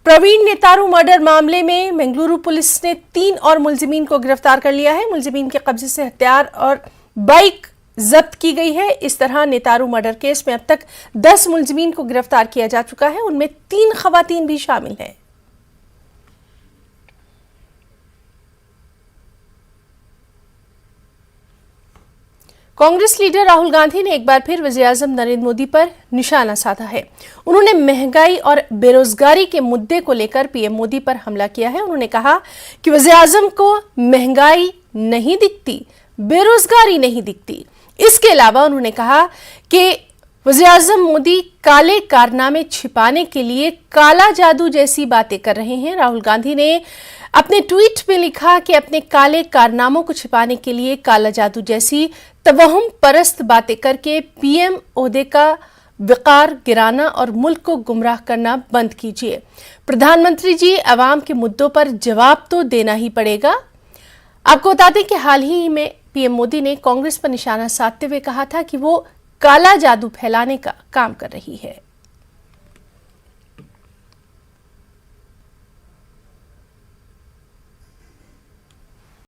Praveen Nettaru murder मामले में Bengaluru police ने 3 और मुलजिमीन को गिरफ्तार कर लिया है। मुलजिमीन के कब्जे से हथियार और बाइक जब्त की गई है। इस तरह नेतारू मर्डर केस में अब तक 10 मुलजिमीन को गिरफ्तार किया जा चुका है। उनमें 3 खवातीन भी शामिल हैं। कांग्रेस लीडर राहुल गांधी ने एक बार फिर वज़ीर-ए-आज़म नरेंद्र मोदी पर निशाना साधा है। उन्होंने महंगाई और बेरोजगारी के मुद्दे को लेकर पीएम मोदी पर हमला किया है। उन्होंने कहा कि वज़ीर-ए-आज़म को महंगाई नहीं दिखती, बेरोजगारी नहीं दिखती। इसके अलावा उन्होंने कहा कि वज़ीर-ए-आज़म मोदी काले कारनामे छिपाने के लिए काला जादू जैसी बातें कर रहे हैं। राहुल गांधी ने अपने ट्वीट में लिखा कि अपने काले कारनामों को छिपाने के लिए काला जादू जैसी तवहम परस्त बातें करके पीएम ओहदे का वकार गिराना और मुल्क को गुमराह करना बंद कीजिए। प्रधानमंत्री जी, अवाम के मुद्दों पर जवाब तो देना ही पड़ेगा। आपको बता दें कि हाल ही में पीएम मोदी ने कांग्रेस पर निशाना साधते हुए कहा था कि वो काला जादू फैलाने का काम कर रही है।